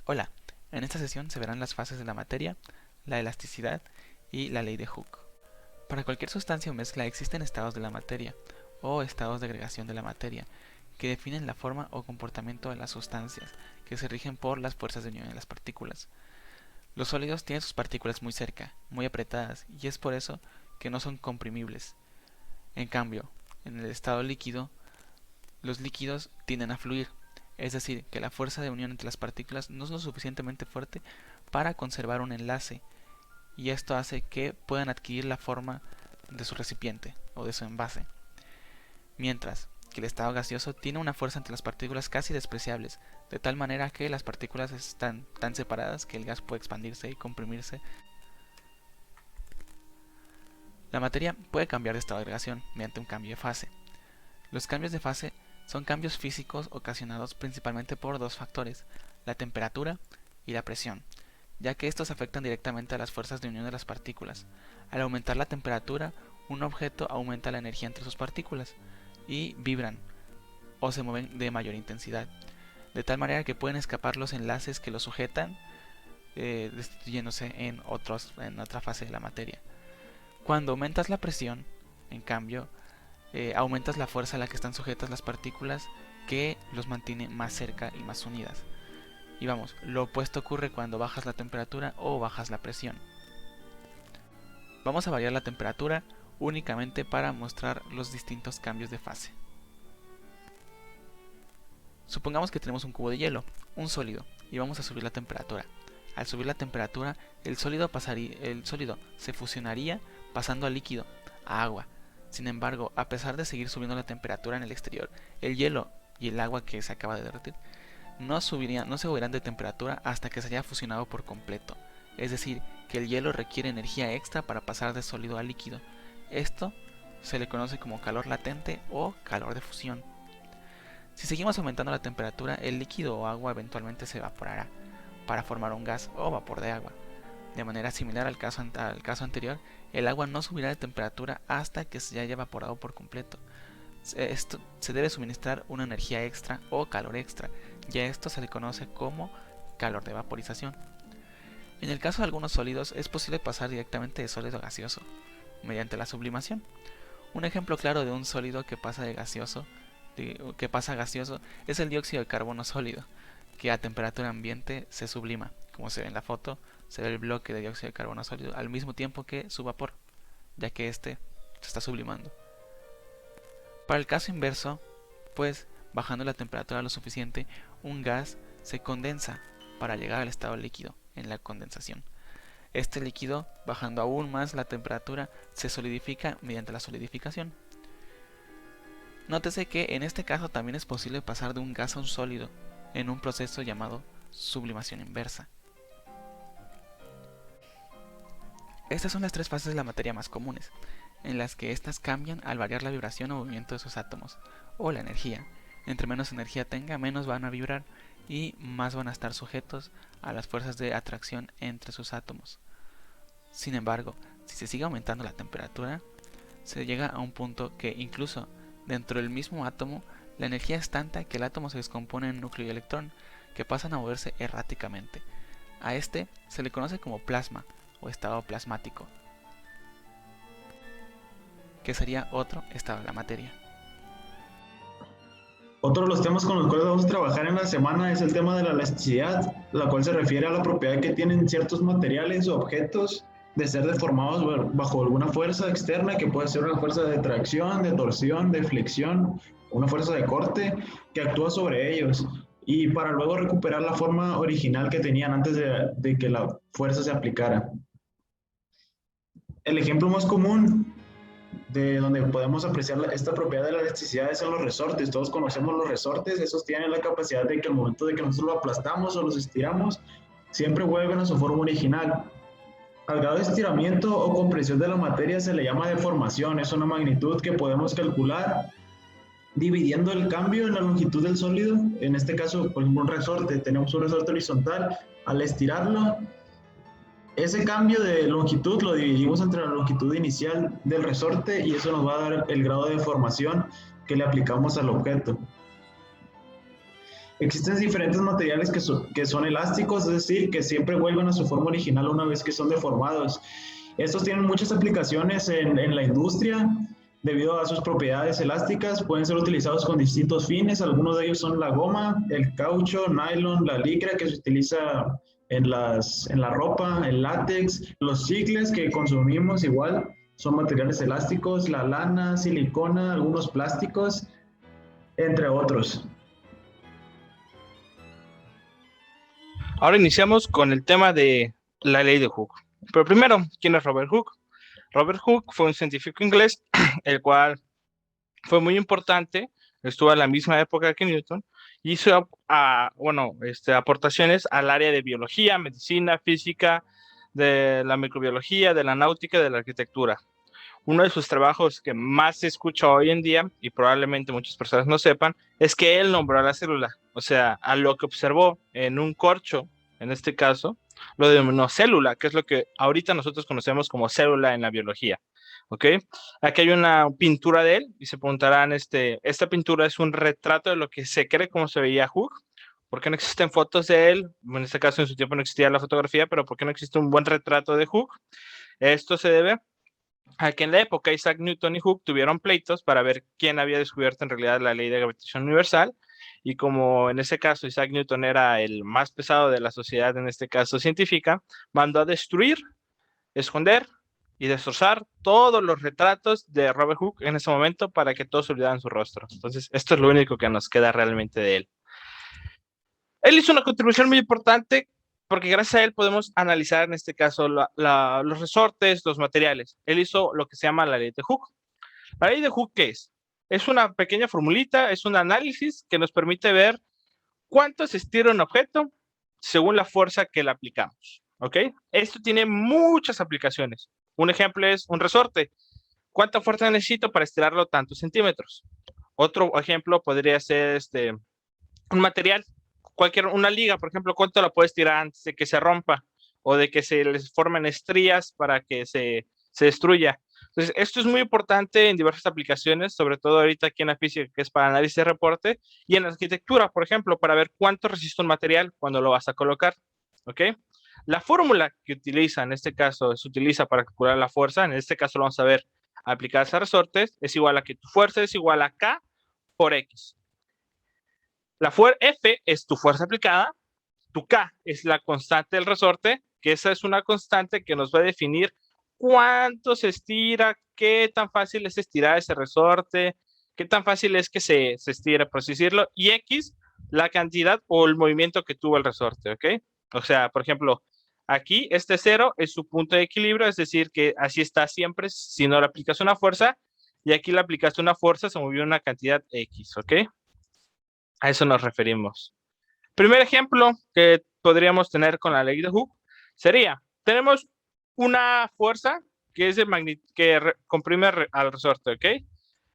Hola, en esta sesión se verán las fases de la materia, la elasticidad y la ley de Hooke. Para cualquier sustancia o mezcla existen estados de la materia o estados de agregación de la materia que definen la forma o comportamiento de las sustancias que se rigen por las fuerzas de unión de las partículas. Los sólidos tienen sus partículas muy cerca, muy apretadas y es por eso que no son comprimibles. En cambio, en el estado líquido, los líquidos tienden a fluir, es decir, que la fuerza de unión entre las partículas no es lo suficientemente fuerte para conservar un enlace, y esto hace que puedan adquirir la forma de su recipiente o de su envase. Mientras que el estado gaseoso tiene una fuerza entre las partículas casi despreciables, de tal manera que las partículas están tan separadas que el gas puede expandirse y comprimirse. La materia puede cambiar de estado de agregación mediante un cambio de fase. Los cambios de fase son cambios físicos ocasionados principalmente por dos factores, la temperatura y la presión, ya que estos afectan directamente a las fuerzas de unión de las partículas. Al aumentar la temperatura, un objeto aumenta la energía entre sus partículas y vibran o se mueven de mayor intensidad, de tal manera que pueden escapar los enlaces que los sujetan, destituyéndose en otra fase de la materia. Cuando aumentas la presión, en cambio, aumentas la fuerza a la que están sujetas las partículas, que los mantiene más cerca y más unidas. Y vamos, lo opuesto ocurre cuando bajas la temperatura o bajas la presión. Vamos a variar la temperatura únicamente para mostrar los distintos cambios de fase. Supongamos que tenemos un cubo de hielo, un sólido, y vamos a subir la temperatura. Al subir la temperatura, el sólido se fusionaría pasando al líquido, a agua. Sin embargo, a pesar de seguir subiendo la temperatura en el exterior, el hielo y el agua que se acaba de derretir no se subirán de temperatura hasta que se haya fusionado por completo. Es decir, que el hielo requiere energía extra para pasar de sólido a líquido. Esto se le conoce como calor latente o calor de fusión. Si seguimos aumentando la temperatura, el líquido o agua eventualmente se evaporará para formar un gas o vapor de agua. De manera similar al caso anterior, el agua no subirá de temperatura hasta que se haya evaporado por completo. Esto se debe suministrar una energía extra o calor extra, y a esto se le conoce como calor de vaporización. En el caso de algunos sólidos es posible pasar directamente de sólido a gaseoso, mediante la sublimación. Un ejemplo claro de un sólido que pasa a gaseoso es el dióxido de carbono sólido, que a temperatura ambiente se sublima. Como se ve en la foto, se ve el bloque de dióxido de carbono sólido al mismo tiempo que su vapor, ya que este se está sublimando. Para el caso inverso, pues bajando la temperatura lo suficiente, un gas se condensa para llegar al estado líquido en la condensación. Este líquido, bajando aún más la temperatura, se solidifica mediante la solidificación. Nótese que en este caso también es posible pasar de un gas a un sólido en un proceso llamado sublimación inversa. Estas son las tres fases de la materia más comunes, en las que éstas cambian al variar la vibración o movimiento de sus átomos, o la energía. Entre menos energía tenga, menos van a vibrar y más van a estar sujetos a las fuerzas de atracción entre sus átomos. Sin embargo, si se sigue aumentando la temperatura, se llega a un punto que incluso dentro del mismo átomo, la energía es tanta que el átomo se descompone en núcleo y electrón, que pasan a moverse erráticamente. A este se le conoce como plasma o estado plasmático, que sería otro estado de la materia. Otro de los temas con los cuales vamos a trabajar en la semana es el tema de la elasticidad, la cual se refiere a la propiedad que tienen ciertos materiales o objetos de ser deformados bajo alguna fuerza externa, que puede ser una fuerza de tracción, de torsión, de flexión, una fuerza de corte que actúa sobre ellos, y para luego recuperar la forma original que tenían antes de que la fuerza se aplicara. El ejemplo más común de donde podemos apreciar esta propiedad de la elasticidad es en los resortes. Todos conocemos los resortes, esos tienen la capacidad de que al momento de que nosotros lo aplastamos o los estiramos, siempre vuelven a su forma original. Al grado de estiramiento o compresión de la materia se le llama deformación. Es una magnitud que podemos calcular dividiendo el cambio en la longitud del sólido. En este caso, por ejemplo, un resorte, tenemos un resorte horizontal. Al estirarlo, ese cambio de longitud lo dividimos entre la longitud inicial del resorte y eso nos va a dar el grado de deformación que le aplicamos al objeto. Existen diferentes materiales que son elásticos, es decir, que siempre vuelven a su forma original una vez que son deformados. Estos tienen muchas aplicaciones en la industria debido a sus propiedades elásticas. Pueden ser utilizados con distintos fines. Algunos de ellos son la goma, el caucho, nylon, la licra que se utiliza en la ropa, el látex, los chicles que consumimos igual son materiales elásticos, la lana, silicona, algunos plásticos, entre otros. Ahora iniciamos con el tema de la ley de Hooke. Pero primero, ¿quién es Robert Hooke? Robert Hooke fue un científico inglés, el cual fue muy importante, estuvo a la misma época que Newton, y hizo aportaciones al área de biología, medicina, física, de la microbiología, de la náutica, de la arquitectura. Uno de sus trabajos que más se escucha hoy en día, y probablemente muchas personas no sepan, es que él nombró a la célula, o sea, a lo que observó en un corcho, en este caso, lo denominó célula, que es lo que ahorita nosotros conocemos como célula en la biología. ¿Ok? Aquí hay una pintura de él y se preguntarán, esta pintura es un retrato de lo que se cree como se veía Hooke. ¿Por qué no existen fotos de él? En este caso, en su tiempo no existía la fotografía, pero ¿por qué no existe un buen retrato de Hooke? Esto se debe a que en la época Isaac Newton y Hooke tuvieron pleitos para ver quién había descubierto en realidad la ley de gravitación universal, y como en ese caso Isaac Newton era el más pesado de la sociedad, en este caso científica, mandó a destruir, esconder y destrozar todos los retratos de Robert Hooke en ese momento para que todos olvidaran su rostro. Entonces, esto es lo único que nos queda realmente de él. Él hizo una contribución muy importante porque gracias a él podemos analizar en este caso los resortes, los materiales. Él hizo lo que se llama la ley de Hooke. ¿La ley de Hooke qué es? Es una pequeña formulita, es un análisis que nos permite ver cuánto se estira un objeto según la fuerza que le aplicamos. ¿Ok? Esto tiene muchas aplicaciones. Un ejemplo es un resorte. ¿Cuánta fuerza necesito para estirarlo tantos centímetros? Otro ejemplo podría ser un material, una liga, por ejemplo, ¿cuánto la puedes tirar antes de que se rompa o de que se les formen estrías para que se destruya? Entonces, esto es muy importante en diversas aplicaciones, sobre todo ahorita aquí en la física, que es para análisis de reporte, y en la arquitectura, por ejemplo, para ver cuánto resiste un material cuando lo vas a colocar. ¿Ok? La fórmula que utiliza, en este caso, se utiliza para calcular la fuerza, en este caso lo vamos a ver aplicadas a resortes, es igual a que tu fuerza es igual a K por X. La F es tu fuerza aplicada, tu K es la constante del resorte, que esa es una constante que nos va a definir cuánto se estira, qué tan fácil es estirar ese resorte, qué tan fácil es que se estire, por así decirlo, y X, la cantidad o el movimiento que tuvo el resorte, ¿ok? O sea, por ejemplo, aquí este 0 es su punto de equilibrio, es decir, que así está siempre si no le aplicas una fuerza, y aquí le aplicaste una fuerza, se movió una cantidad X, ¿ok? A eso nos referimos. Primer ejemplo que podríamos tener con la ley de Hooke sería, tenemos una fuerza que es que comprime al resorte, ¿ok?